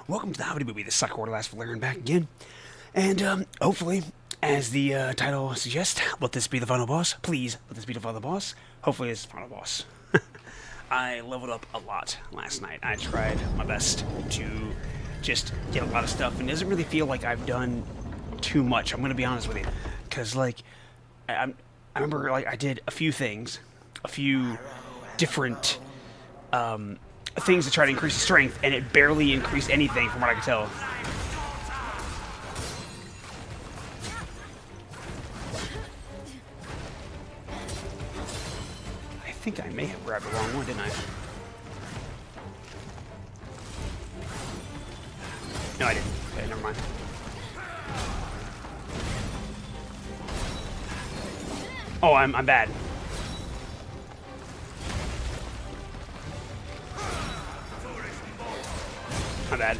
Welcome to the Hobby Movie, the Sucker Order Last Valerian back again. And, hopefully, as the title suggests, let this be the final boss. Please, let this be the final boss. Hopefully it's the final boss. I leveled up a lot last night. I tried my best to just get a lot of stuff, and it doesn't really feel like I've done too much, I'm gonna be honest with you. Because, like, I remember, like, I did a few things, a few different, things to try to increase the strength, and it barely increased anything from what I could tell. I think I may have grabbed the wrong one, didn't I? No, I didn't. Okay, never mind. Oh, I'm bad. My bad.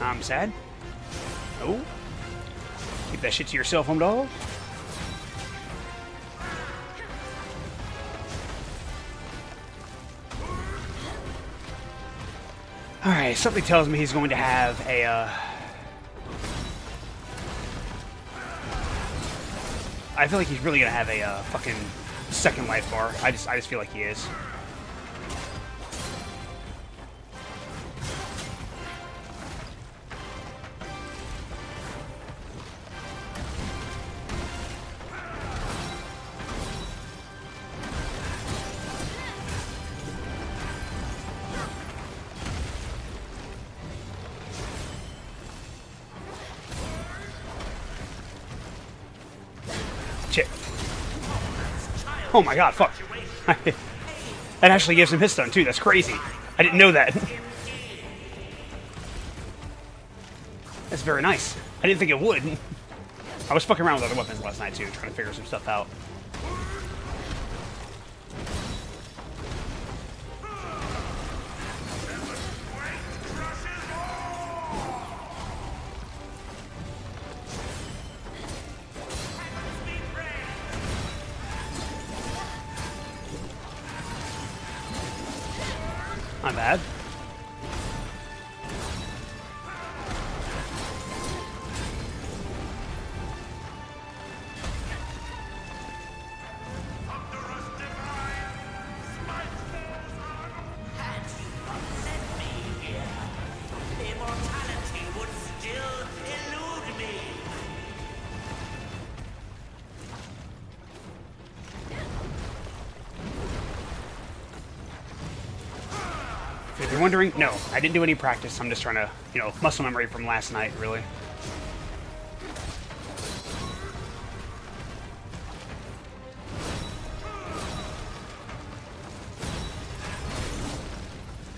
I'm sad. Oh. Keep that shit to yourself, home dog. Alright, something tells me he's going to have a, I feel like he's really going to have a, fucking second life bar. I just feel like he is. Shit. Oh my god, fuck. That actually gives him his stun too, that's crazy. I didn't know that. That's very nice. I didn't think it would. I was fucking around with other weapons last night too, trying to figure some stuff out. Not bad. If you're wondering, no, I didn't do any practice. I'm just trying to, you know, muscle memory from last night, really.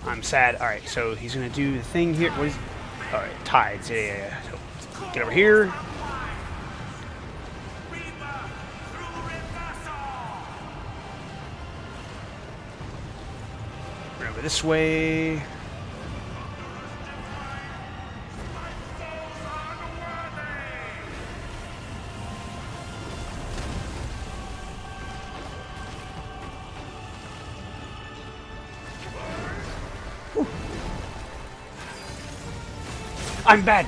I'm sad. Alright, so he's going to do the thing here. What is... Alright, tides. Yeah. So, get over here. Over this way. Whew. I'm bad.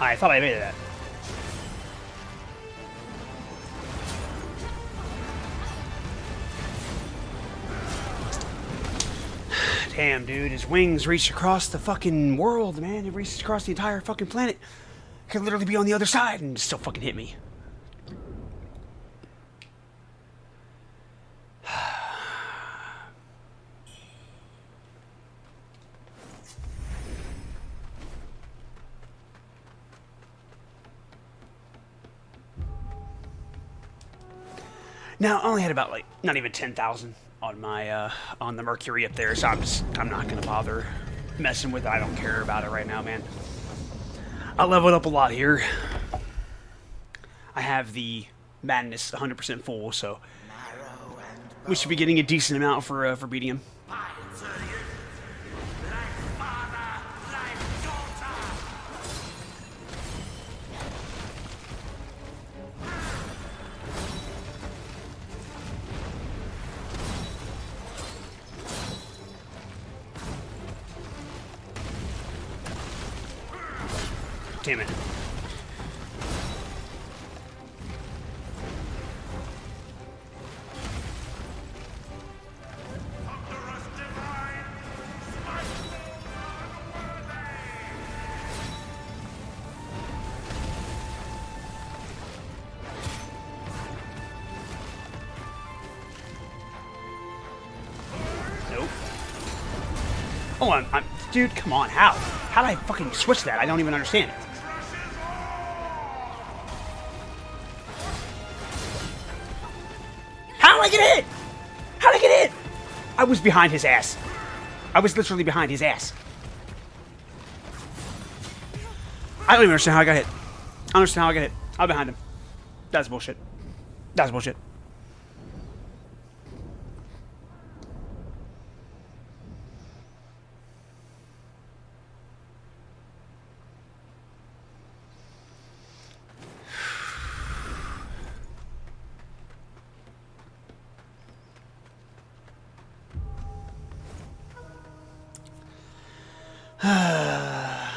I thought I made that. Damn, dude, his wings reach across the fucking world, man. It reaches across the entire fucking planet. Could literally be on the other side and still fucking hit me. Now, I only had about, like, not even 10,000 on my, on the Mercury up there, so I'm not gonna bother messing with it. I don't care about it right now, man. I leveled up a lot here. I have the Madness 100% full, so we should be getting a decent amount for beating him. Damn it. Nope. Oh, I'm dude, come on, how? How did I fucking switch that? I don't even understand it. How did I get hit? How did I get hit? I was behind his ass. I was literally behind his ass. I don't even understand how I got hit. I don't understand how I got hit. I'm behind him. That's bullshit. That's bullshit.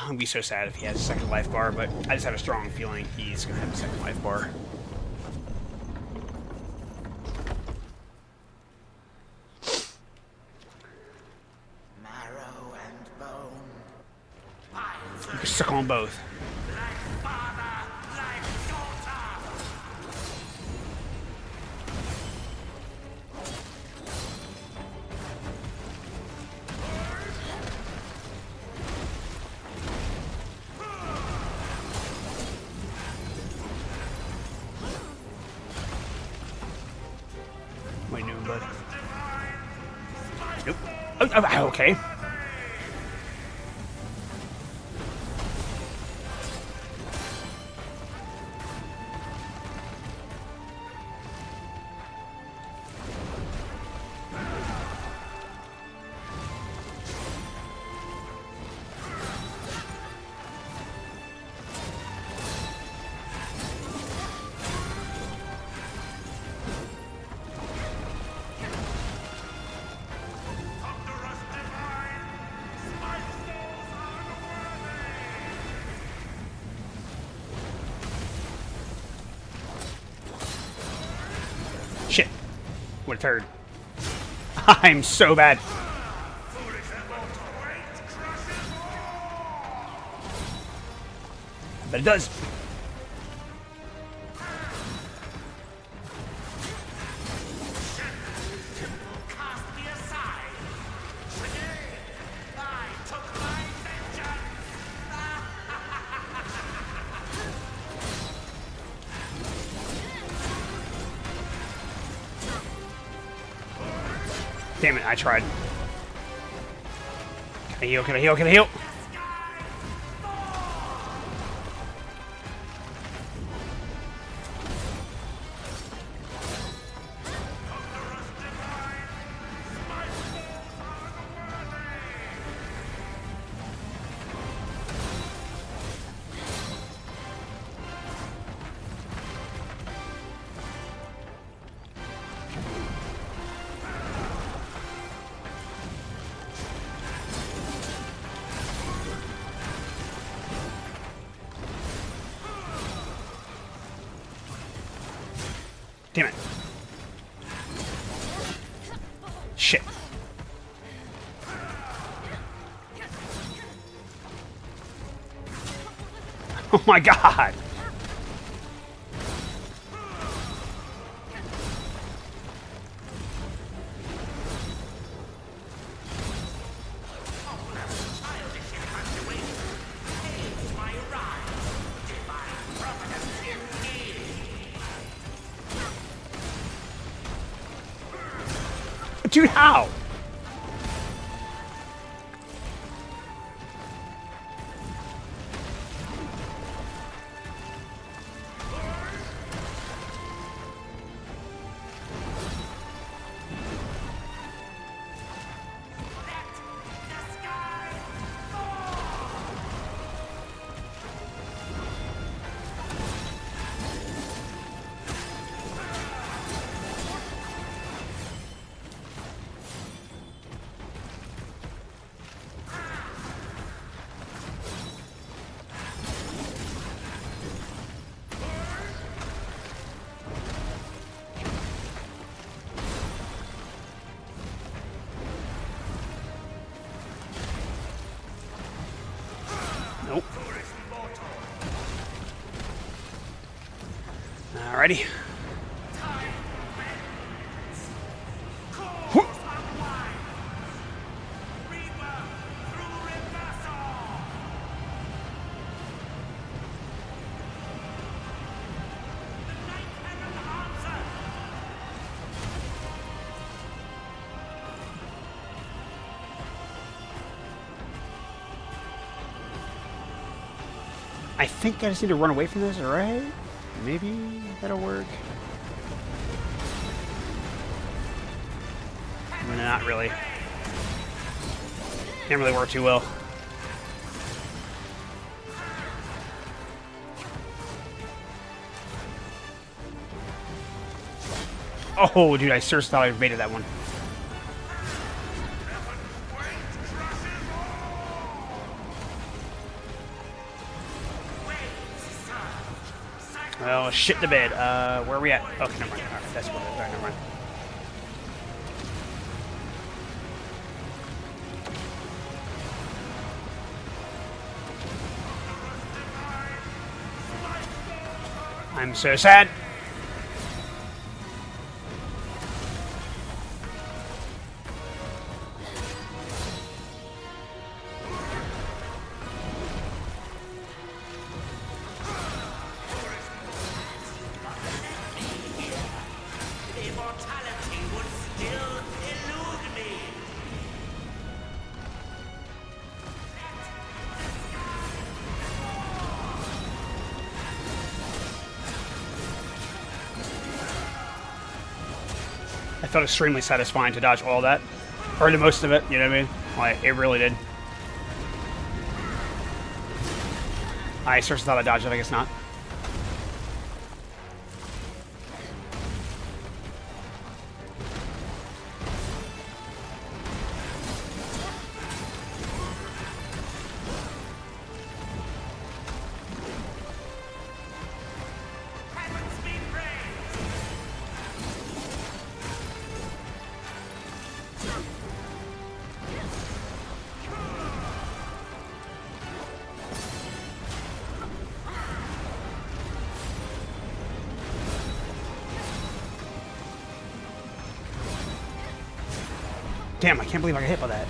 I'm gonna be so sad if he has a second life bar, but I just have a strong feeling he's gonna have a second life bar. Marrow and bone. You can suck on both. My new bud. Nope. Oh, okay. Shit. What a turd. I'm so bad. But it does. Damn it, I tried. Can I heal? Can I heal? Can I heal? Damn it. Oh my god! Dude, how? Nope. Alrighty. I think I just need to run away from this, right? Maybe that'll work. Not really. Can't really work too well. Oh, dude, I seriously thought I baited that one. Oh, shit the bed. Where are we at? Okay, never mind. Alright, that's what it is. Alright, never mind. I'm so sad. I felt extremely satisfying to dodge all that. Or the most of it, you know what I mean? Like, it really did. I seriously thought I dodged it, I guess not. Damn, I can't believe I got hit by that.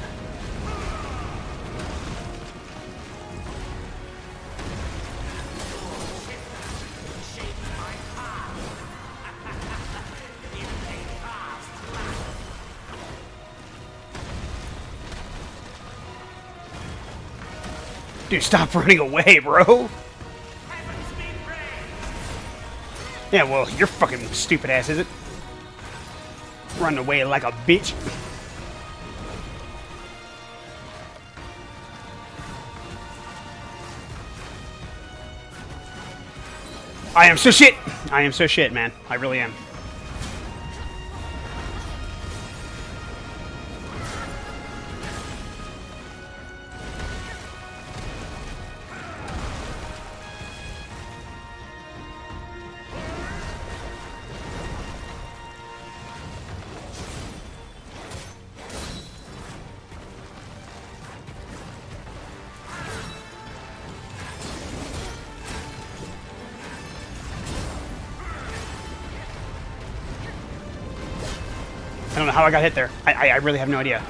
Dude, stop running away, bro. Yeah, well, your fucking stupid ass, is it? Running away like a bitch. I am so shit. I am so shit, man. I really am. don't know how I got hit there. I really have no idea.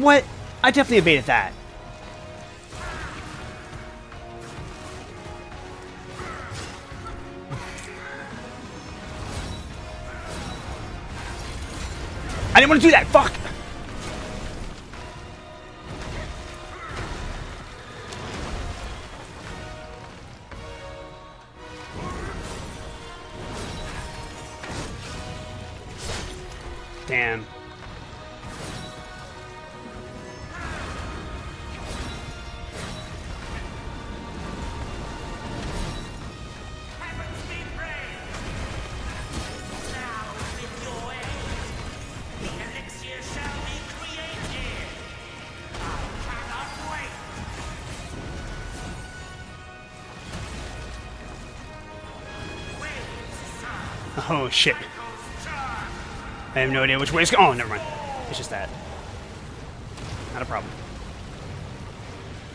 What? I definitely evaded that. I didn't want to do that. Fuck. Damn. Oh shit. I have no idea which way it's going. Oh, never mind. It's just that. Not a problem.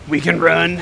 We can run.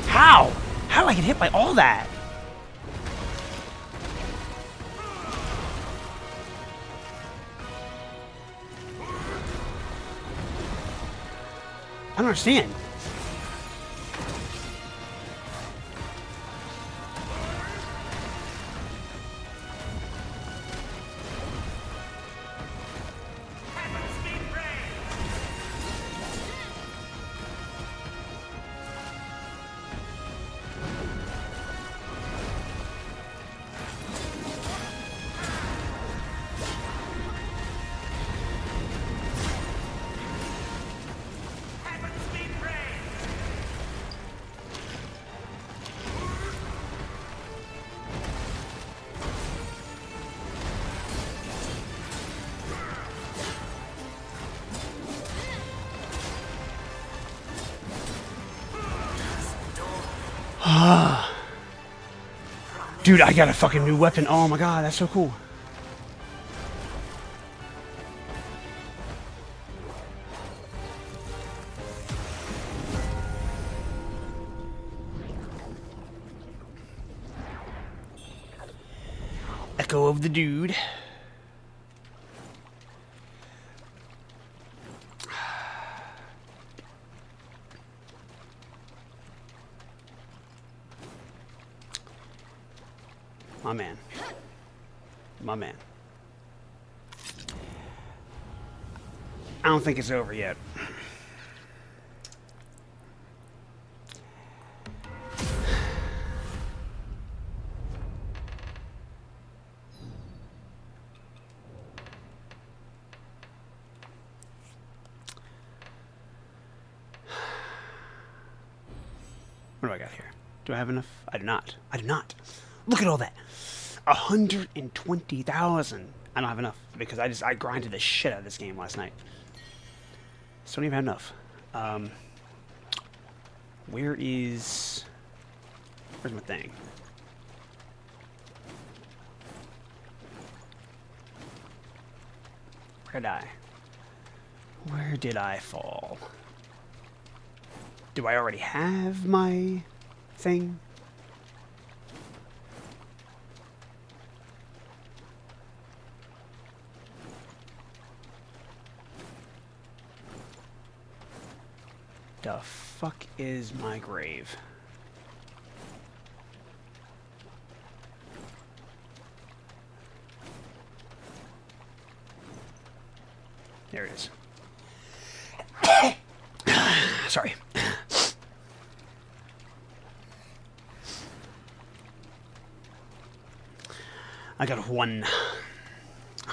How? How did I get hit by all that? I don't understand. Dude, I got a fucking new weapon. Oh my god, that's so cool. Echo of the dude. My man. My man. I don't think it's over yet. What do I got here? Do I have enough? I do not. I do not. Look at all that. 120,000. I don't have enough because I grinded the shit out of this game last night. So I don't even have enough. Where's my thing? Where did I? Where did I fall? Do I already have my thing? The fuck is my grave? There it is. Sorry. I got one.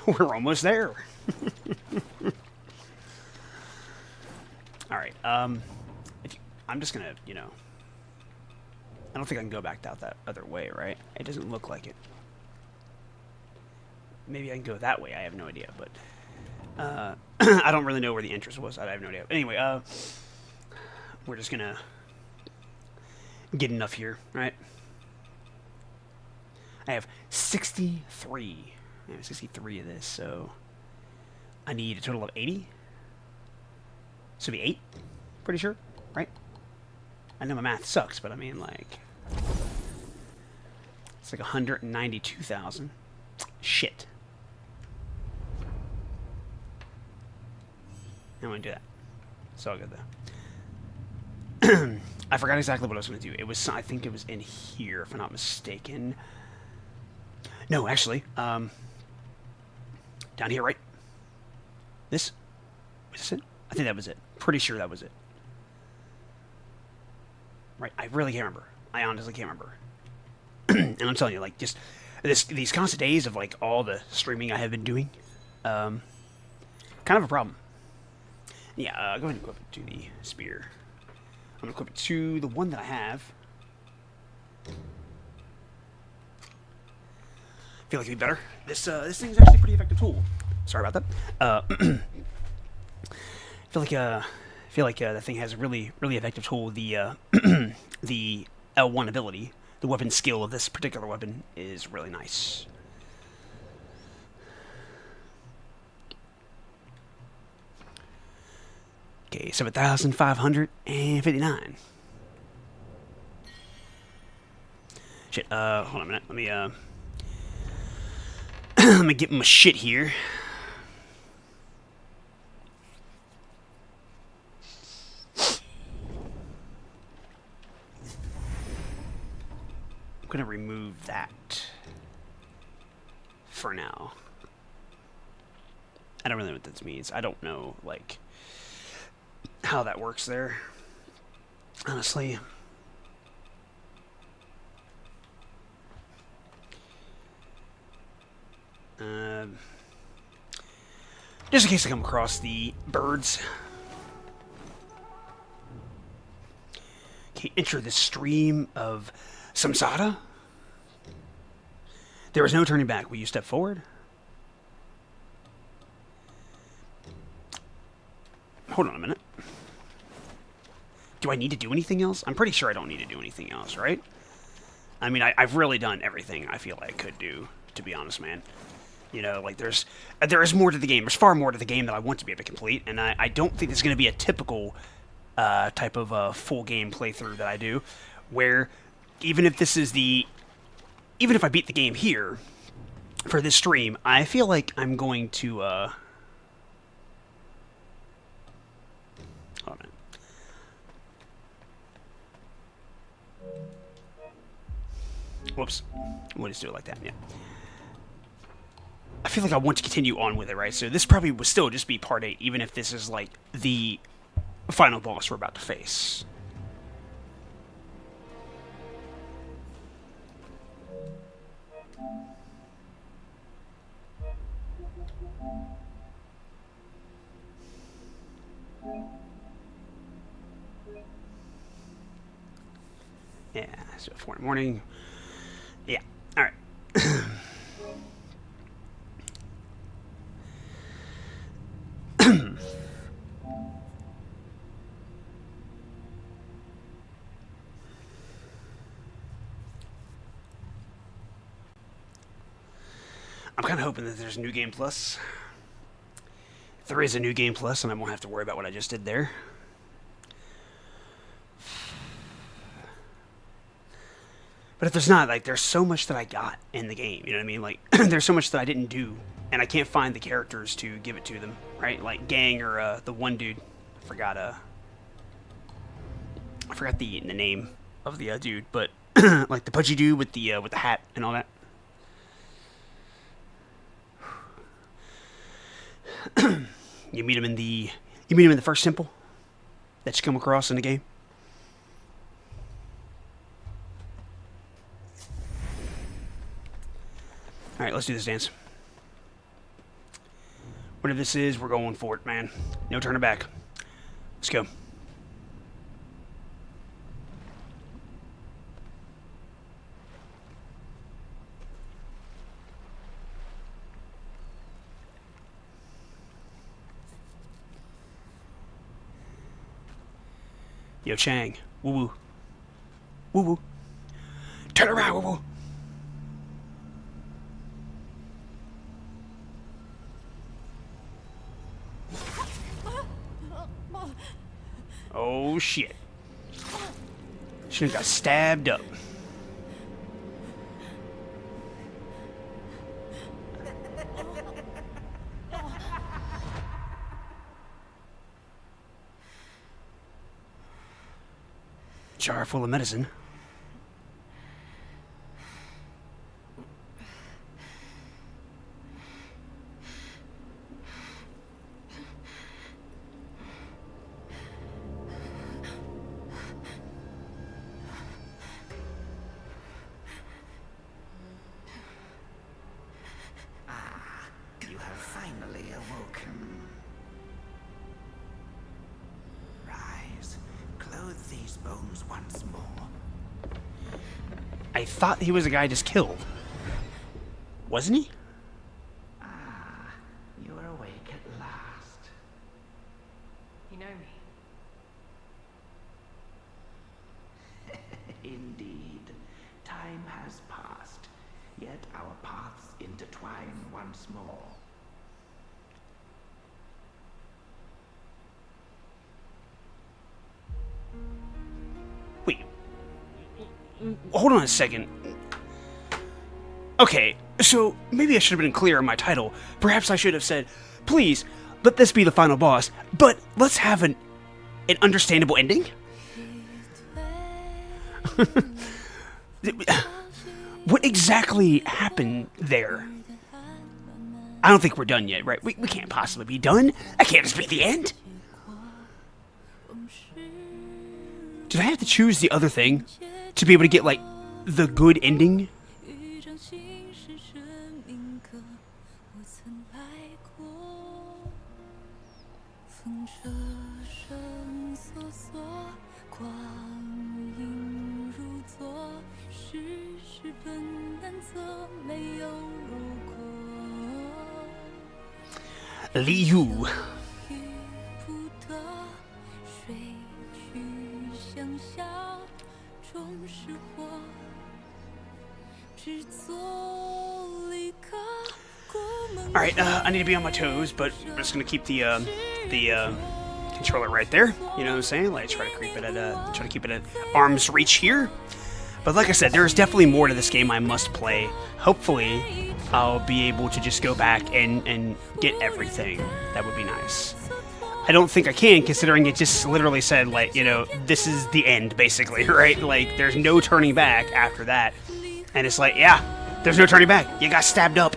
We're almost there. All right. I'm just gonna, you know. I don't think I can go back out that other way, right? It doesn't look like it. Maybe I can go that way. I have no idea, but I don't really know where the entrance was. I have no idea. Anyway, we're just gonna get enough here, right? I have 63. I have 63 of this, so I need a total of 80. So it'll be 8, pretty sure, right? I know my math sucks, but I mean, like, it's like 192,000. Shit. I'm gonna do that. It's all good though. I forgot exactly what I was gonna do. It was, I think it was in here, if I'm not mistaken. No, actually, down here, right? This? Was this it? I think that was it. Pretty sure that was it. Right? I really can't remember. I honestly can't remember. And I'm telling you, like, just these constant days of, like, all the streaming I have been doing, kind of a problem. Yeah, go ahead and equip it to the spear. I'm going to equip it to the one that I have. Feel like it'd be better. This thing's actually a pretty effective tool. Sorry about that. feel like that thing has a really effective tool. The the L1 ability, the weapon skill of this particular weapon is really nice. Okay, 7,559. Shit. Hold on a minute. Let me let me get my shit here. I'm gonna remove that for now. I don't really know what this means. I don't know, like, how that works there, honestly. Just in case I come across the birds. Okay, enter the stream of samsara. There is no turning back. Will you step forward? Hold on a minute. Do I need to do anything else? I'm pretty sure I don't need to do anything else, right? I mean, I've really done everything I feel like I could do, to be honest, man. You know, like, there is more to the game. There's far more to the game that I want to be able to complete, and I don't think it's going to be a typical type of full game playthrough that I do, where even if I beat the game here for this stream, I feel like I'm going to hold on a minute. Whoops. We'll just do it like that, yeah. I feel like I want to continue on with it, right? So this probably would still just be part 8, even if this is, like, the final boss we're about to face. Yeah, so 4 in the morning. Yeah, alright. I'm kind of hoping that there's a New Game Plus. If there is a New Game Plus, then I won't have to worry about what I just did there. But if there's not, like, there's so much that I got in the game, you know what I mean? Like, there's so much that I didn't do, and I can't find the characters to give it to them, right? Like Gang or the one dude. I forgot the name of the dude, but like the pudgy dude with the hat and all that. You meet him in the first temple that you come across in the game. All right, let's do this dance. Whatever this is, we're going for it, man. No turning back. Let's go. Yo, Chang. Woo woo. Woo woo. Turn around, woo woo. Oh shit. She got stabbed up. Jar full of medicine. You have finally awoken. Rise, clothe these bones once more. I thought he was the guy I just killed. Wasn't he? You are awake at last. You know me. Indeed, time has passed, yet our paths intertwine once more. Wait. Hold on a second. Okay, so maybe I should have been clear in my title. Perhaps I should have said, please, let this be the final boss, but let's have an understandable ending? What exactly happened there? I don't think we're done yet, right? We can't possibly be done. That can't just be the end. Did I have to choose the other thing to be able to get, like, the good ending? Liu. Alright, I need to be on my toes, but I'm just gonna keep the controller right there. You know what I'm saying? Like, try to keep it at arm's reach here. But like I said, there is definitely more to this game I must play. Hopefully, I'll be able to just go back and get everything. That would be nice. I don't think I can, considering it just literally said, like, you know, this is the end, basically, right? Like, there's no turning back after that. And it's like, yeah, there's no turning back. You got stabbed up.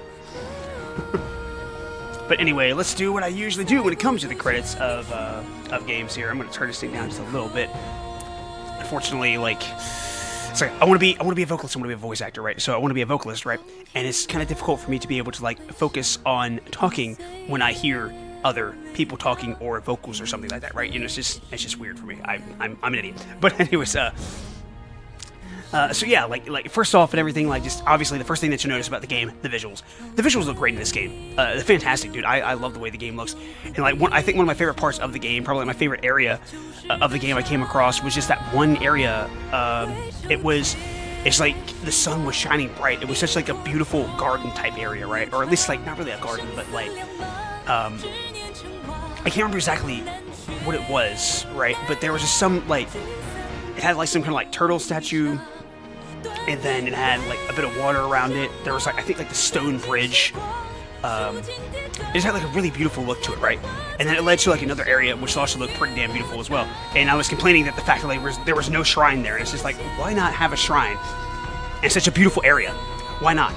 But anyway, let's do what I usually do when it comes to the credits of games here. I'm going to turn this thing down just a little bit. Unfortunately, like... So I want to be a vocalist. I want to be a voice actor, right? So I want to be a vocalist, right? And it's kind of difficult for me to be able to, like, focus on talking when I hear other people talking or vocals or something like that, right? You know, it's just weird for me. I'm an idiot. But anyways, so yeah, like first off and everything, like, just obviously the first thing that you notice about the game, the visuals. The visuals look great in this game. They're fantastic, dude. I love the way the game looks. And like I think one of my favorite parts of the game, probably my favorite area of the game I came across was just that one area. It's like the sun was shining bright. It was such like a beautiful garden type area, right? Or at least like not really a garden, but like I can't remember exactly what it was, right? But there was just some like it had like some kind of like turtle statue. And then it had like a bit of water around it. There was like I think like the stone bridge. It just had like a really beautiful look to it, right? And then it led to like another area which also looked pretty damn beautiful as well. And I was complaining that the fact that there was no shrine there. And it's just like, why not have a shrine in such a beautiful area? Why not?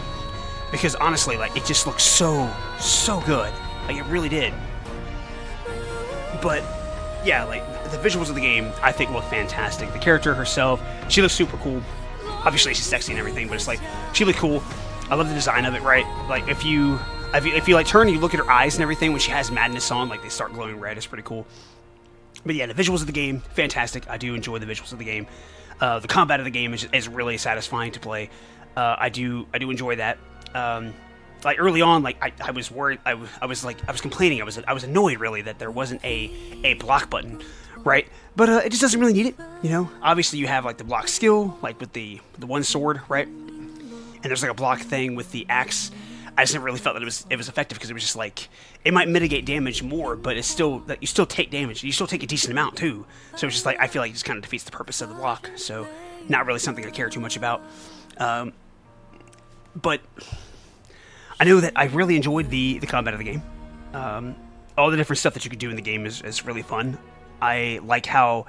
Because honestly, like it just looks so good. Like it really did. But yeah, like the visuals of the game, I think look fantastic. The character herself, she looks super cool. Obviously, she's sexy and everything, but it's like she looked cool. I love the design of it, right? Like if you like turn and you look at her eyes and everything when she has madness on, like they start glowing red. It's pretty cool. But yeah, the visuals of the game, fantastic. I do enjoy the visuals of the game. The combat of the game is really satisfying to play. I do enjoy that. Like early on, like I was worried. I was complaining. I was annoyed really that there wasn't a block button, right? But it just doesn't really need it, you know. Obviously, you have like the block skill, like with the one sword, right? And there's like a block thing with the axe. I just never really felt that it was effective because it was just like it might mitigate damage more, but it's still that you still take damage. You still take a decent amount too. So it's just like I feel like it just kind of defeats the purpose of the block. So not really something I care too much about. But I know that I really enjoyed the combat of the game. All the different stuff that you can do in the game is really fun. I like how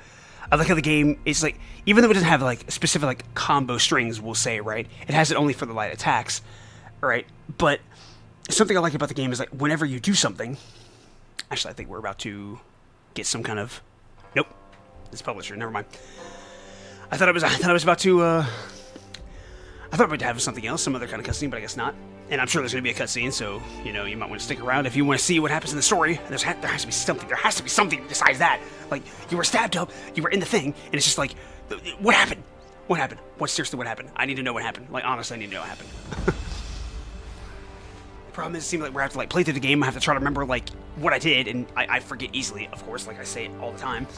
the game is like, even though it doesn't have like specific like combo strings, we'll say, right? It has it only for the light attacks, right? But something I like about the game is like whenever you do something. Actually, I think we're about to get some kind of. Nope, it's publisher. Never mind. I thought I was about to. I thought we'd have something else, some other kind of cutscene, but I guess not. And I'm sure there's going to be a cutscene, so, you know, you might want to stick around if you want to see what happens in the story. There has to be something. There has to be something besides that. Like, you were stabbed up, you were in the thing, and it's just like, what happened? What happened? Seriously, what happened? I need to know what happened. Like, honestly, I need to know what happened. The problem is, it seems like we have to, like, play through the game. I have to try to remember, like, what I did, and I forget easily, of course, like I say it all the time.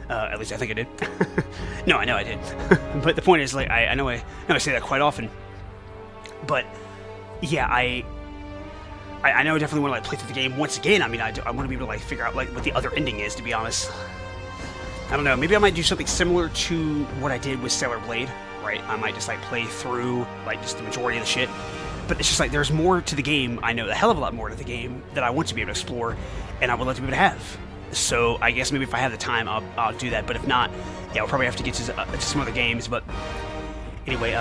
At least I think I did. No, I know I did. But the point is, like, I know I say that quite often. But yeah, I know I definitely want to like play through the game once again. I mean, I want to be able to like figure out like what the other ending is. To be honest, I don't know. Maybe I might do something similar to what I did with Sailor Blade. Right? I might just like play through like just the majority of the shit. But it's just like there's more to the game. I know a hell of a lot more to the game that I want to be able to explore, and I would love to be able to have. So I guess maybe if I have the time, I'll do that. But if not, yeah, I'll probably have to get to some other games. But anyway,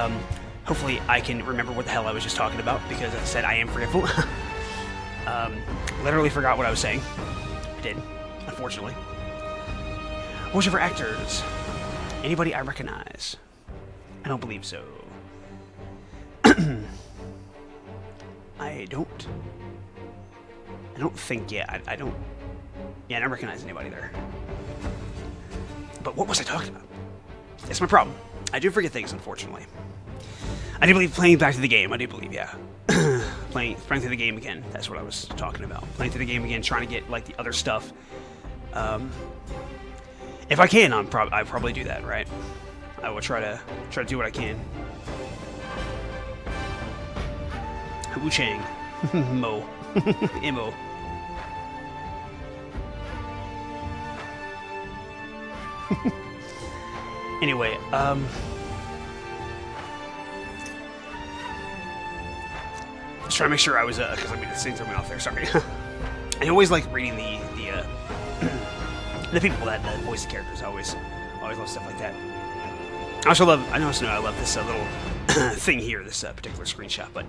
hopefully I can remember what the hell I was just talking about, because as I said, I am forgetful. Literally forgot what I was saying. I did, unfortunately. Voiceover for actors. Anybody I recognize? I don't believe so. I don't think, yeah, I don't. Yeah, I don't recognize anybody there. But what was I talking about? That's my problem. I do forget things, unfortunately. I do believe playing back to the game. I do believe, yeah. playing through the game again. That's what I was talking about. Playing through the game again, trying to get like the other stuff. If I can, I'd probably do that, right? I will try to do what I can. Wuchang, Mo, Imo. Anyway, just trying to make sure I was, because I mean, the scenes threw me off there, sorry. I always like reading the people that voice the characters. I always love stuff like that. I also love, I love this little thing here, this particular screenshot, but,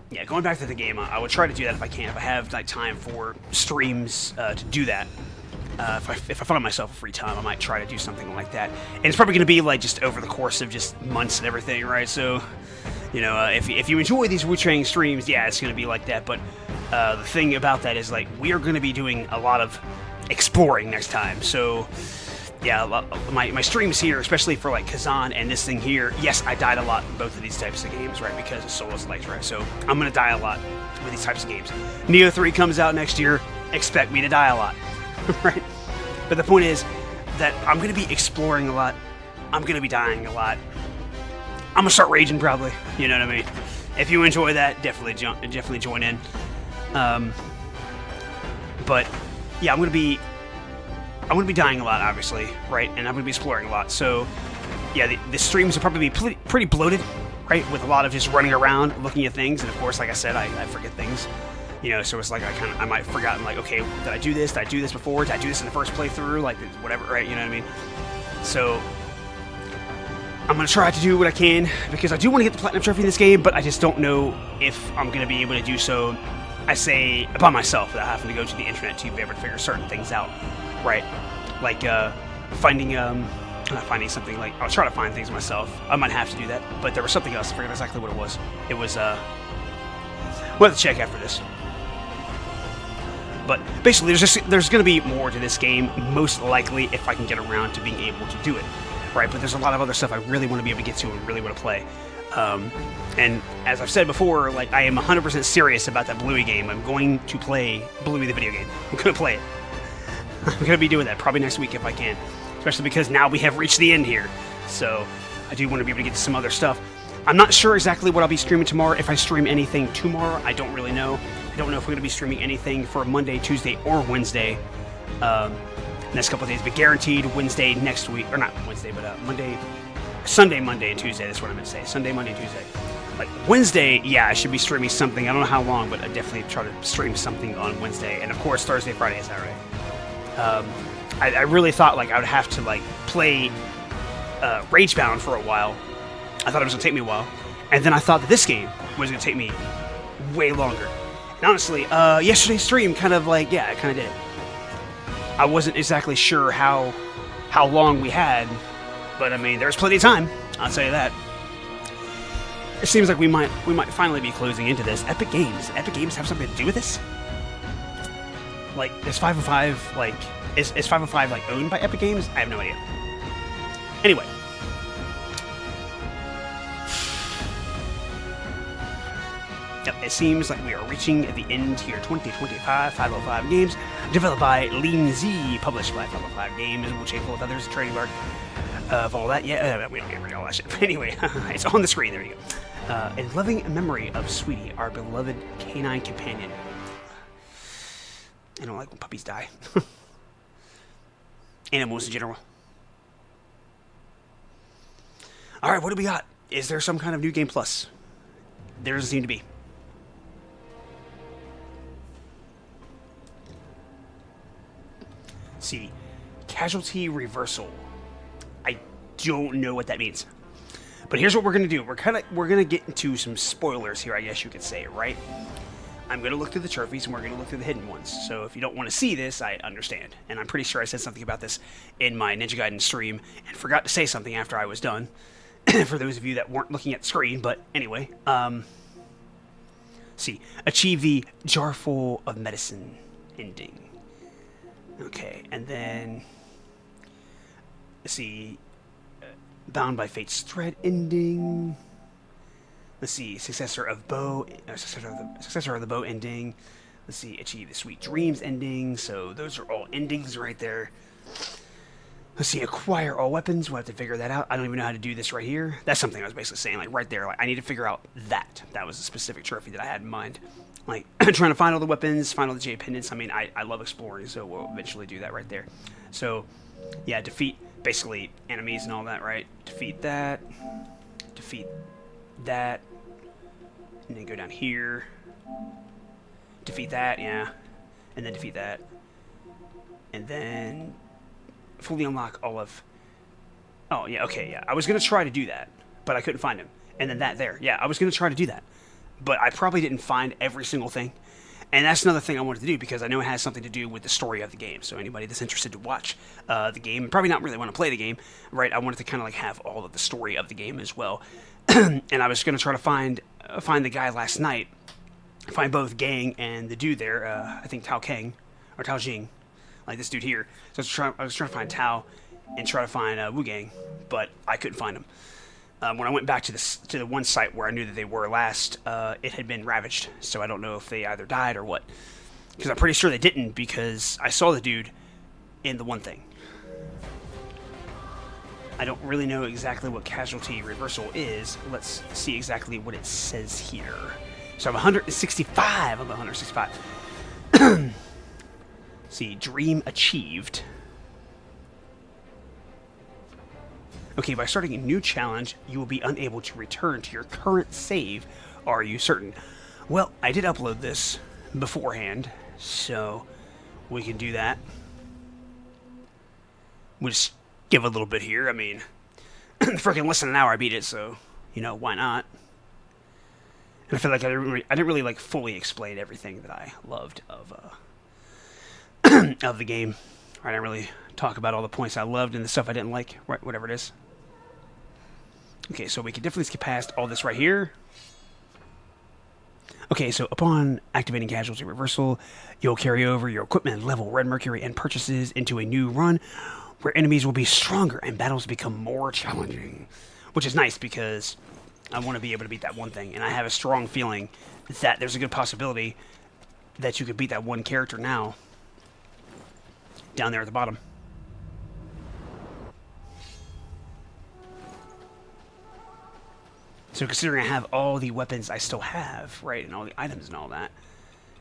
yeah, going back to the game, I would try to do that if I can, if I have, like, time for streams, to do that. If I find myself a free time, I might try to do something like that. And it's probably going to be like just over the course of just months and everything, right? So, you know, if you enjoy these Wuchang streams, yeah, it's going to be like that. But the thing about that is, like, we are going to be doing a lot of exploring next time. So, yeah, my streams here, especially for like Kazan and this thing here, yes, I died a lot in both of these types of games, right? Because of Soulless Legs, right? So I'm going to die a lot with these types of games. Neo 3 comes out next year. Expect me to die a lot. Right? But the point is that I'm going to be exploring a lot. I'm going to be dying a lot. I'm going to start raging probably. You know what I mean? If you enjoy that, definitely join in. But yeah, I'm going to be dying a lot, obviously, right? And I'm going to be exploring a lot. So yeah, the streams will probably be pretty bloated, right? With a lot of just running around, looking at things. And of course, like I said, I forget things. You know, so it's like I might have forgotten, like, okay, did I do this? Did I do this before? Did I do this in the first playthrough? Like, whatever, right? You know what I mean? So, I'm going to try to do what I can, because I do want to get the Platinum Trophy in this game, but I just don't know if I'm going to be able to do so I say by myself without having to go to the internet to be able to figure certain things out, right? Like finding not finding something. Like I was trying to find things myself. I might have to do that, but there was something else. I forget exactly what it was. It was we'll have to check after this. But basically, there's going to be more to this game, most likely, if I can get around to being able to do it, right? But there's a lot of other stuff I really want to be able to get to and really want to play. And as I've said before, like I am 100% serious about that Bluey game. I'm going to play Bluey the video game. I'm going to play it. I'm going to be doing that probably next week if I can, especially because now we have reached the end here. So I do want to be able to get to some other stuff. I'm not sure exactly what I'll be streaming tomorrow. If I stream anything tomorrow, I don't really know. I don't know if we're going to be streaming anything for Monday, Tuesday, or Wednesday next couple of days, but guaranteed Wednesday next week, or not Wednesday, but Sunday, Monday, and Tuesday. That's what I meant to say. Sunday, Monday, Tuesday. Like Wednesday, yeah, I should be streaming something. I don't know how long, but I definitely try to stream something on Wednesday, and of course Thursday, Friday. Is that right? I really thought like I would have to like play Ragebound for a while. I thought it was going to take me a while. And then I thought that this game was going to take me way longer. And honestly, yesterday's stream kind of like, yeah, it kind of did. I wasn't exactly sure how long we had, but I mean, there's plenty of time. I'll tell you that. It seems like we might finally be closing into this. Epic Games. Epic Games have something to do with this? Like, is 505, like, is 505, like, owned by Epic Games? I have no idea. Anyway. Yep, it seems like we are reaching the end here. 2025 505 Games, developed by Lean Z, published by 505 Games, Wuchang with others, trading mark of all that. Yeah, we don't get rid of all that shit. But anyway, it's on the screen. There you go. In loving memory of Sweetie, our beloved canine companion. I don't like when puppies die. Animals in general. Alright, what do we got? Is there some kind of new game plus? There doesn't seem to be. Let's see. Casualty reversal. I don't know what that means. But here's what we're gonna do. We're gonna get into some spoilers here, I guess you could say, right? I'm gonna look through the trophies and we're gonna look through the hidden ones. So if you don't want to see this, I understand. And I'm pretty sure I said something about this in my Ninja Gaiden stream and forgot to say something after I was done. For those of you that weren't looking at the screen, but anyway, see, achieve the jar full of medicine ending. Okay, and then let's see, bound by fate's thread ending. Let's see, successor of the bow ending. Let's see, achieve the sweet dreams ending. So those are all endings right there. Let's see, acquire all weapons. We'll have to figure that out. I don't even know how to do this right here. That's something I was basically saying, like right there. Like I need to figure out that. That was a specific trophy that I had in mind. Like trying to find all the weapons, find all the Jade pendants. I mean, I love exploring, so we'll eventually do that right there. So, yeah, defeat basically enemies and all that, right? Defeat that, and then go down here. Defeat that, yeah, and then defeat that, and then fully unlock all of... Oh, yeah, okay, yeah. I was going to try to do that, but I couldn't find him. And then that there. Yeah, I was going to try to do that. But I probably didn't find every single thing. And that's another thing I wanted to do, because I know it has something to do with the story of the game. So anybody that's interested to watch the game, probably not really want to play the game, right? I wanted to kind of like have all of the story of the game as well. And I was going to try to find the guy last night. Find both Gang and the dude there, I think Tao Kang, or Tao Jing. Like this dude here. So I was trying to find Tao and try to find Wuchang, but I couldn't find him. When I went back to the one site where I knew that they were last, it had been ravaged. So I don't know if they either died or what. Because I'm pretty sure they didn't, because I saw the dude in the one thing. I don't really know exactly what casualty reversal is. Let's see exactly what it says here. So I'm 165. I'm 165. See, dream achieved. Okay, by starting a new challenge, you will be unable to return to your current save. Are you certain? Well, I did upload this beforehand, so we can do that. We'll just give a little bit here. I mean, freaking less than an hour I beat it, so, you know, why not? And I feel like I didn't really like fully explain everything that I loved of of the game. I didn't really talk about all the points I loved and the stuff I didn't like, right? Whatever it is. Okay, so we can definitely skip past all this right here. Okay, so upon activating casualty reversal, you'll carry over your equipment level, red mercury, and purchases into a new run where enemies will be stronger and battles become more challenging. Which is nice because I want to be able to beat that one thing, and I have a strong feeling that there's a good possibility that you could beat that one character now down there at the bottom. So considering I have all the weapons I still have, right, and all the items and all that,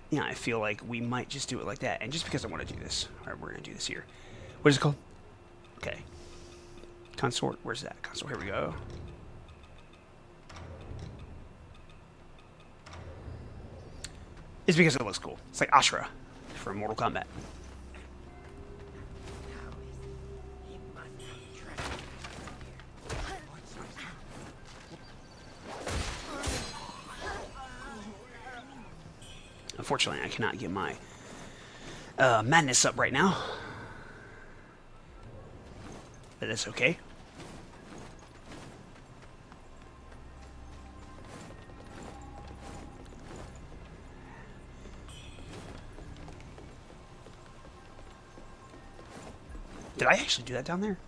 yeah, I feel like we might just do it like that. And just because I want to do this, all right, we're going to do this here. What is it called? Okay. Consort, where's that? Consort, here we go. It's because it looks cool. It's like Ashura from Mortal Kombat. Unfortunately, I cannot get my madness up right now. But that's okay. Did I actually do that down there?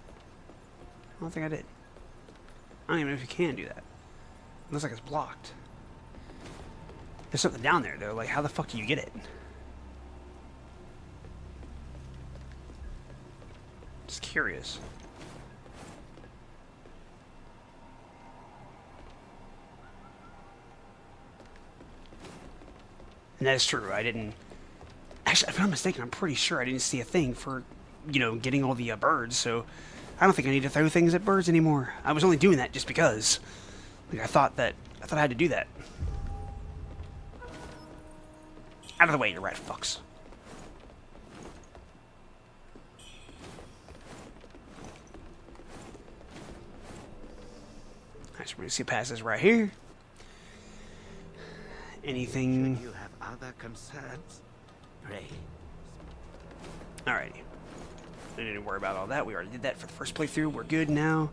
I don't think I did. I don't even know if you can do that. It looks like it's blocked. There's something down there, though. Like, how the fuck do you get it? Just curious. And that is true. I didn't... Actually, if I'm not mistaken, I'm pretty sure I didn't see a thing for, you know, getting all the birds, so I don't think I need to throw things at birds anymore. I was only doing that just because. Like, I thought I had to do that. Out of the way, you rat fucks. Alright, so we're gonna skip past this right here. Anything... Should you have other concerns? Pray. Alrighty. I didn't worry about all that. We already did that for the first playthrough. We're good now.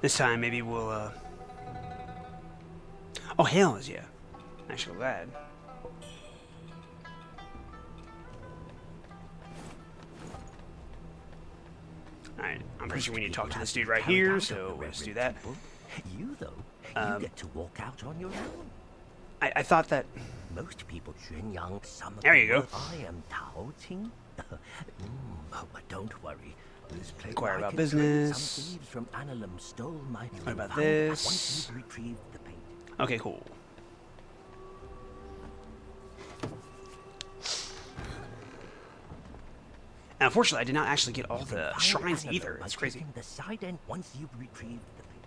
This time, maybe we'll, Oh, hell is yeah. Actually glad. Alright, I'm pretty sure we need to talk to this dude right here, so let's do that. You, though, you get to walk out on your own. I thought that... Most people Xuanyang some of There you the go. work I am Tao Ting. But don't worry. This place Inquire I about can business. Some thieves from Annalum stole my... What about found it once this? you've retrieved the paint. Okay, cool. And unfortunately, I did not actually get all You can the find shrines Annalum either. by That's crazy. clicking the side end once you've retrieved the paint.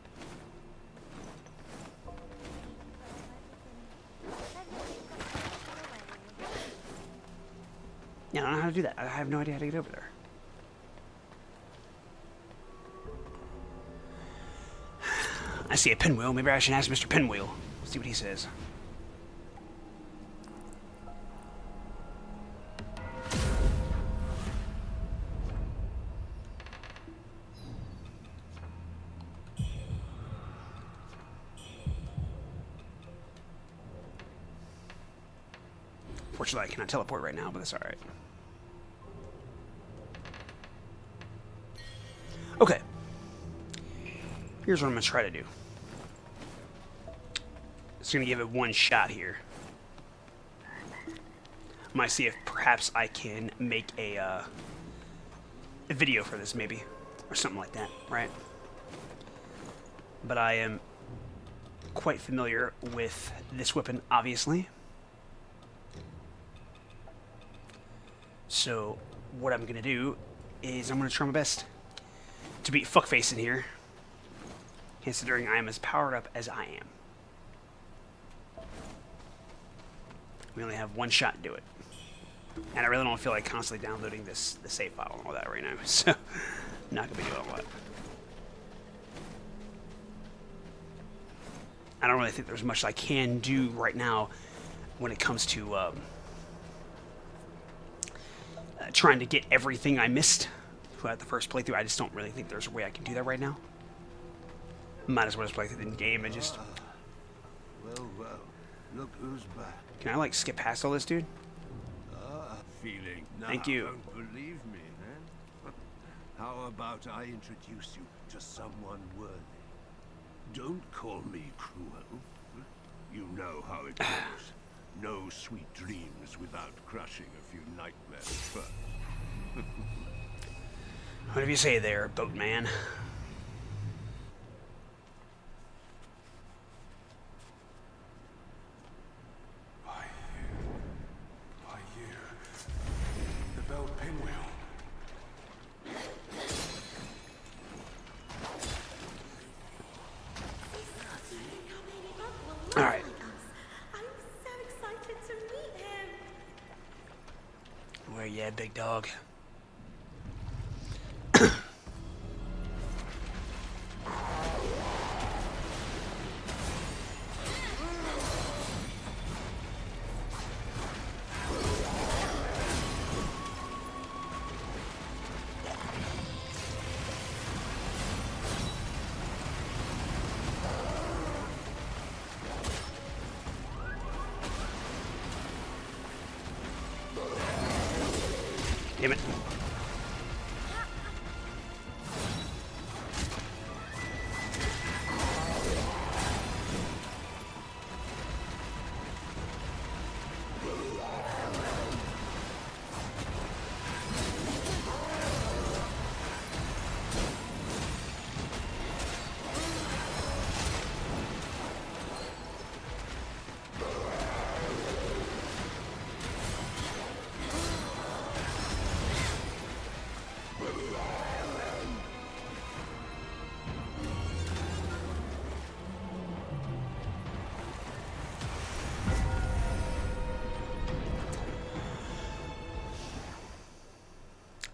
Yeah, I don't know how to do that. I have no idea how to get over there. I see a pinwheel. Maybe I should ask Mr. Pinwheel. See what he says. Fortunately, I cannot teleport right now, but that's alright. Okay. Here's what I'm going to try to do. Just going to give it one shot here. I might see if perhaps I can make a video for this, maybe. Or something like that, right? But I am quite familiar with this weapon, obviously. So, what I'm going to do is I'm going to try my best to beat Fuckface in here, considering I am as powered up as I am. We only have one shot to do it. And I really don't feel like constantly downloading the save file and all that right now. So, Not gonna be doing a lot. I don't really think there's much I can do right now when it comes to trying to get everything I missed throughout the first playthrough. I just don't really think there's a way I can do that right now. Might as well just play through the game and just... Well, look who's back. Can I, like, skip past all this, dude? Feeling. Now, Thank you. Don't believe me, then? How about I introduce you to someone worthy? Don't call me cruel. You know how it goes. No sweet dreams without crushing a few nightmares first. Whatever you say there, boatman. Why you? The bell pinwheel. All right. I'm so excited to meet him. Where you at, big dog? Damn it.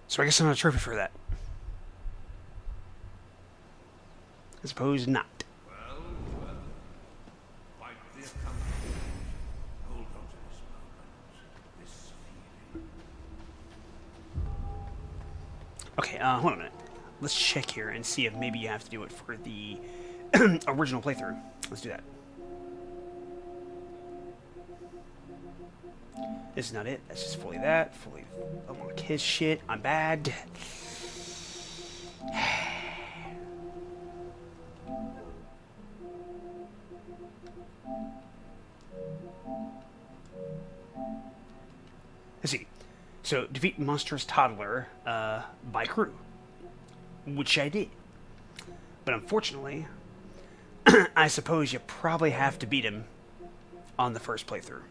So I guess I'm not a trophy for that. I suppose not. Well, fight the accomplishment. Hold on to this moment. This feeling. Okay, hold on a minute. Let's check here and see if maybe you have to do it for the original playthrough. Let's do that. This is not it. That's just fully that. Fully unlock his shit. I'm bad. Let's see. So, defeat monstrous toddler by crew. Which I did. But unfortunately, I suppose you probably have to beat him on the first playthrough.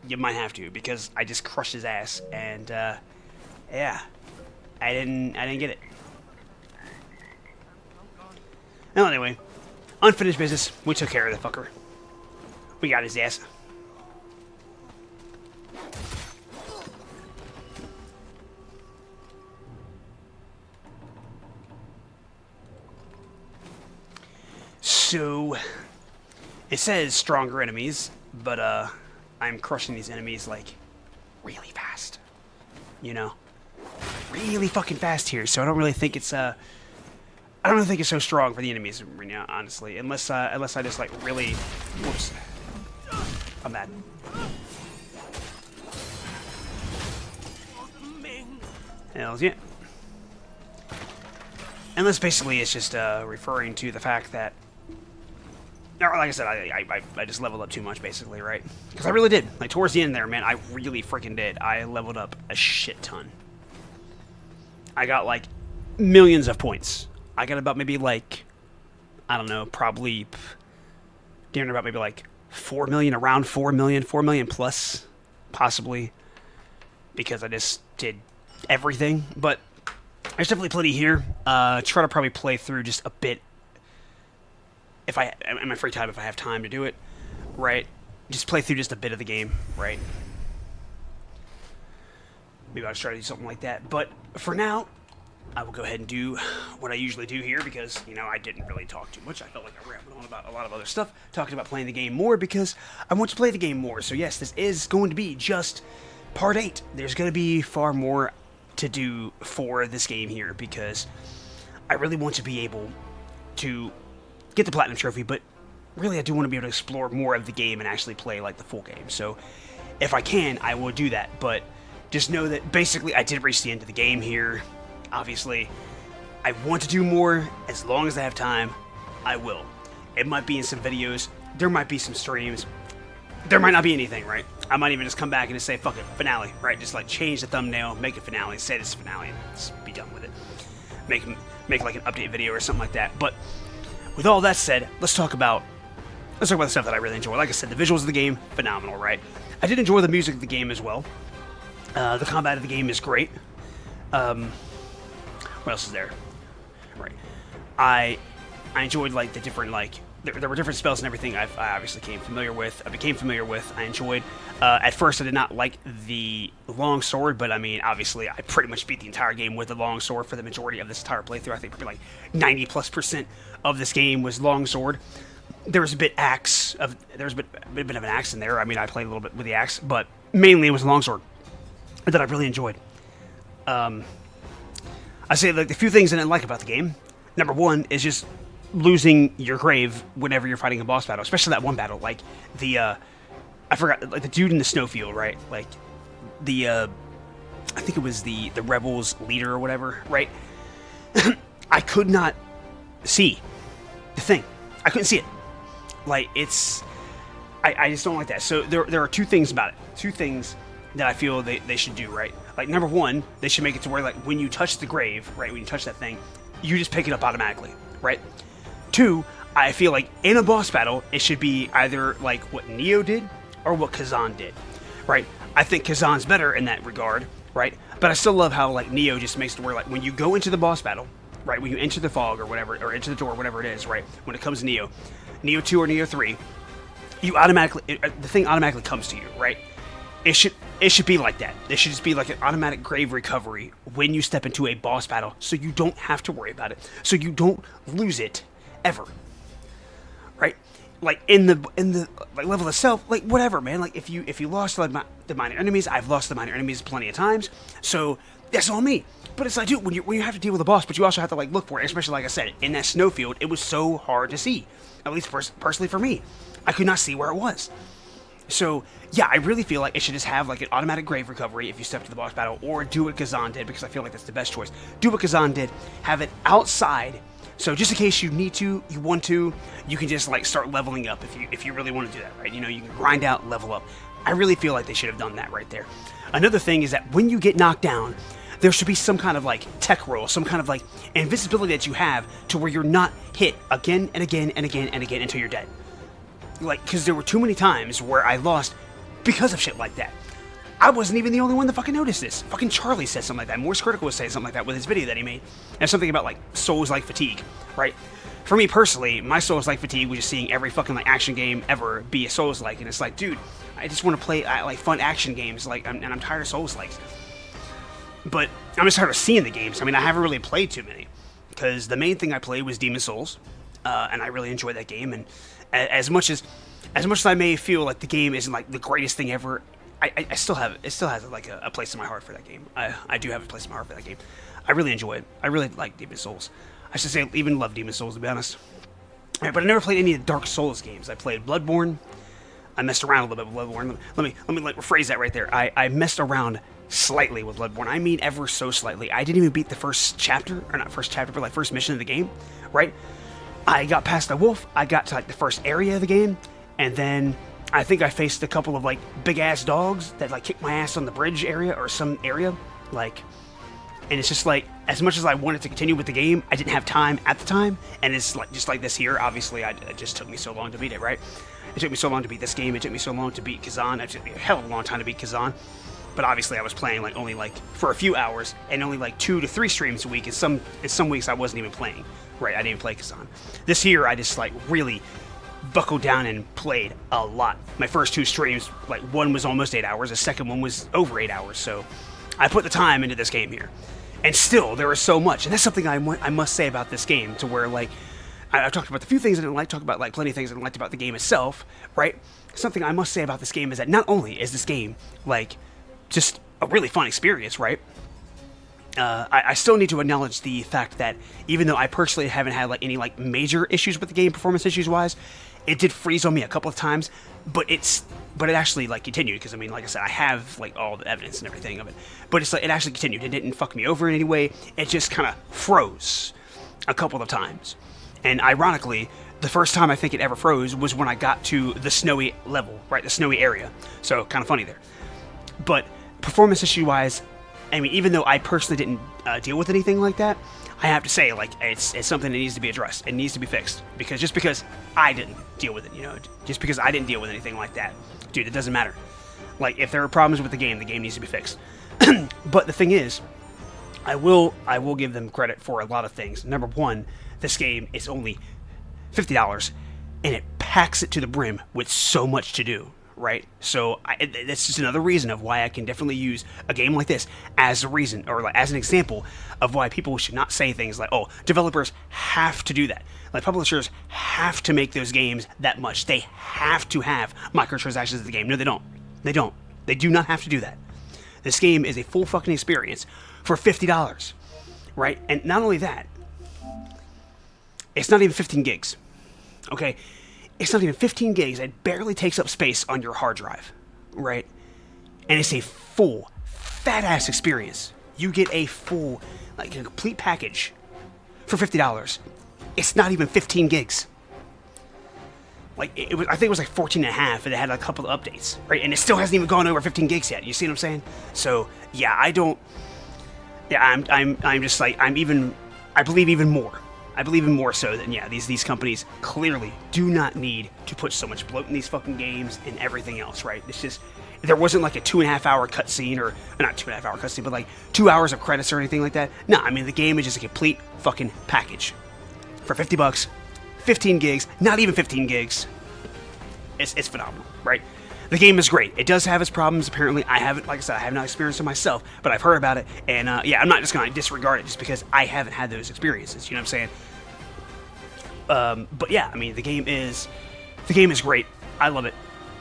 You might have to, because I just crushed his ass, and yeah, I didn't get it. Well, anyway, unfinished business. We took care of the fucker. We got his ass. So, it says stronger enemies, but I'm crushing these enemies like really fast, you know, really fucking fast here. So I don't really think it's I don't really think it's so strong for the enemies right now, honestly, unless I just like really, whoops, I'm mad. Hells yeah. Unless basically it's just referring to the fact that, or like I said, I just leveled up too much, basically, right? Because I really did. Like, towards the end there, man, I really freaking did. I leveled up a shit ton. I got, like, millions of points. I got about maybe, like, I don't know, probably, damn near about maybe, like, 4 million, around 4 million, 4 million plus, possibly, because I just did everything. But there's definitely plenty here. Try to probably play through just a bit, if I, in my free time, if I have time to do it, right? Just play through just a bit of the game, right? Maybe I'll try to do something like that. But for now, I will go ahead and do what I usually do here because, you know, I didn't really talk too much. I felt like I rambled on about a lot of other stuff, talking about playing the game more because I want to play the game more. So yes, this is going to be just part 8. There's going to be far more to do for this game here because I really want to be able to get the Platinum Trophy, but really I do want to be able to explore more of the game and actually play like the full game. So if I can, I will do that, but just know that basically I did reach the end of the game here. Obviously, I want to do more. As long as I have time, I will. It might be in some videos. There might be some streams. There might not be anything, right? I might even just come back and just say, fuck it, finale, right? Just like change the thumbnail, make it finale, say this is finale, and just be done with it. Make like an update video or something like that. But with all that said, let's talk about the stuff that I really enjoy. Like I said, the visuals of the game, phenomenal, right? I did enjoy the music of the game as well. The combat of the game is great. What else is there? Right. I enjoyed like the different like there were different spells and everything I obviously became familiar with. I enjoyed. At first, I did not like the long sword, but I mean, obviously, I pretty much beat the entire game with the long sword for the majority of this entire playthrough. I think probably like 90+% of this game was long sword. There was a bit of an axe in there. I mean, I played a little bit with the axe, but mainly it was long sword that I really enjoyed. I say like the few things I didn't like about the game. Number one is just losing your grave whenever you're fighting a boss battle, especially that one battle. Like the I forgot, like the dude in the snowfield, right? Like the I think it was the rebels leader or whatever, right? I could not see the thing. I couldn't see it. Like it's I just don't like that. So there are two things about it. Two things that I feel they should do, right? Like, number one, they should make it to where, like, when you touch the grave, right, when you touch that thing, you just pick it up automatically, right? Two, I feel like in a boss battle, it should be either, like, what Neo did or what Kazan did, right? I think Kazan's better in that regard, right? But I still love how, like, Neo just makes it where, like, when you go into the boss battle, right, when you enter the fog or whatever, or enter the door, whatever it is, right, when it comes to Neo 2 or Neo 3, you automatically, the thing automatically comes to you, right? It should be like that. It should just be like an automatic grave recovery when you step into a boss battle, so you don't have to worry about it, so you don't lose it ever, right? Like in the like level itself, like whatever, man. Like if you lost like the minor enemies, I've lost the minor enemies plenty of times, so that's on me. But it's like, dude, when you have to deal with a boss, but you also have to like look for it, especially like I said, in that snowfield, it was so hard to see. At least personally for me, I could not see where it was. So, yeah, I really feel like it should just have, like, an automatic grave recovery if you step to the boss battle, or do what Kazan did, because I feel like that's the best choice. Do what Kazan did, have it outside, so just in case you need to, you want to, you can just, like, start leveling up if you really want to do that, right? You know, you can grind out, level up. I really feel like they should have done that right there. Another thing is that when you get knocked down, there should be some kind of, like, tech roll, some kind of, like, invincibility that you have to where you're not hit again and again and again and again until you're dead. Like, because there were too many times where I lost because of shit like that. I wasn't even the only one that fucking noticed this. Fucking Charlie said something like that. Morse Critical was saying something like that with his video that he made. And something about, like, Souls-like fatigue, right? For me personally, my Souls-like fatigue was just seeing every fucking, like, action game ever be a Souls-like. And it's like, dude, I just want to play, like, fun action games, like, and I'm tired of Souls-likes. But I'm just tired of seeing the games. I mean, I haven't really played too many. Because the main thing I played was Demon's Souls. And I really enjoyed that game, and as much as I may feel like the game isn't like the greatest thing ever, it still has like a place in my heart for that game. I do have a place in my heart for that game. I really enjoy it. I really like Demon's Souls. I should say I even love Demon's Souls, to be honest. Right, but I never played any of the Dark Souls games. I played Bloodborne. I messed around a little bit with Bloodborne. Let me like rephrase that right there. I messed around slightly with Bloodborne. I mean ever so slightly. I didn't even beat the first chapter, or not first chapter, but like first mission of the game, right? I got past the wolf, I got to like the first area of the game, and then I think I faced a couple of like big ass dogs that like kicked my ass on the bridge area or some area, like, and it's just like, as much as I wanted to continue with the game, I didn't have time at the time, and it's like, just like this here, obviously, it just took me so long to beat it, right? It took me so long to beat this game, it took me so long to beat Kazan, it took me a hell of a long time to beat Kazan, but obviously I was playing like only like for a few hours, and only like 2 to 3 streams a week, and some weeks I wasn't even playing. Right, I didn't play Kazan. This year, I just, like, really buckled down and played a lot. My first 2 streams, like, one was almost 8 hours, the second one was over 8 hours, so I put the time into this game here. And still, there is so much. And that's something I must say about this game, to where, like, I've talked about the few things I didn't like, talk about, like, plenty of things I didn't like about the game itself, right? Something I must say about this game is that not only is this game, like, just a really fun experience, right? I still need to acknowledge the fact that even though I personally haven't had, like, any, like, major issues with the game, performance issues-wise, it did freeze on me a couple of times, but it actually, like, continued, because, I mean, like I said, I have, like, all the evidence and everything of it, but it's like, it actually continued. It didn't fuck me over in any way. It just kind of froze a couple of times. And ironically, the first time I think it ever froze was when I got to the snowy level, right, the snowy area. So, kind of funny there. But performance issue-wise, I mean, even though I personally didn't deal with anything like that, I have to say, like, it's something that needs to be addressed. It needs to be fixed. Because just because I didn't deal with it, you know, just because I didn't deal with anything like that, dude, it doesn't matter. Like, if there are problems with the game needs to be fixed. But the thing is, I will give them credit for a lot of things. Number one, this game is only $50, and it packs it to the brim with so much to do. Right, so that's just another reason of why I can definitely use a game like this as a reason, or like as an example of why people should not say things like, "Oh, developers have to do that." Like, publishers have to make those games that much. They have to have microtransactions in the game. No, they don't. They don't. They do not have to do that. This game is a full fucking experience for $50, right? And not only that, it's not even 15 gigs. Okay. It's not even 15 gigs. It barely takes up space on your hard drive, right? And it's a full, fat-ass experience. You get a full, like, a complete package for $50. It's not even 15 gigs. Like, I think it was like 14 and a half, and it had a couple of updates, right? And it still hasn't even gone over 15 gigs yet. You see what I'm saying? So, yeah, I'm just like, I believe even more. I believe even more so that, yeah, these companies clearly do not need to put so much bloat in these fucking games and everything else, right? It's just, there wasn't like a 2.5 hour cutscene, or not 2.5 hour cutscene, but like 2 hours of credits or anything like that. No, I mean, the game is just a complete fucking package for $50, 15 gigs, not even 15 gigs. It's phenomenal, right? The game is great. It does have its problems, apparently. I haven't, like I said, I have not experienced it myself, but I've heard about it, and yeah, I'm not just going to disregard it just because I haven't had those experiences, you know what I'm saying? But yeah, I mean, the game is great. I love it.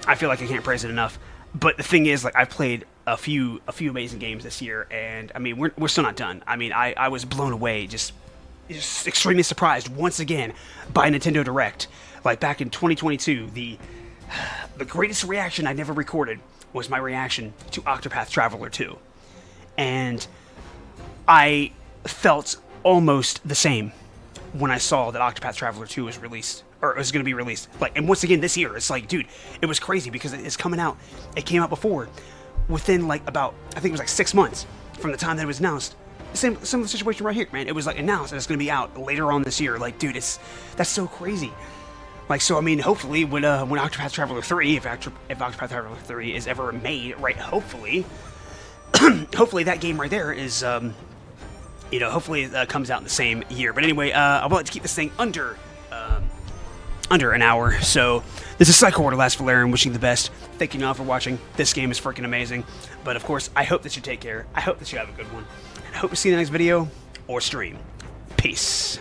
I feel like I can't praise it enough. But the thing is, like, I've played a few amazing games this year, and I mean, we're still not done. I mean, I was blown away, just extremely surprised once again by Nintendo Direct. Like, back in 2022, the greatest reaction I never recorded was my reaction to Octopath Traveler 2. And I felt almost the same when I saw that Octopath Traveler 2 was released, or was going to be released. Like, and once again this year, it's like, dude, it was crazy because it's coming out. It came out before, within like about, I think it was like 6 months from the time that it was announced. Same situation right here, man. It was like announced that it's going to be out later on this year. Like, dude, that's so crazy. Like, so I mean, hopefully when Octopath Traveler 3, if Octopath Traveler 3 is ever made, right? Hopefully, hopefully that game right there is, you know, hopefully it comes out in the same year. But anyway, I would like to keep this thing under an hour. So this is Psycho Order Last Valerian wishing the best. Thank you all for watching. This game is freaking amazing. But of course, I hope that you take care. I hope that you have a good one. And I hope to see you in the next video or stream. Peace.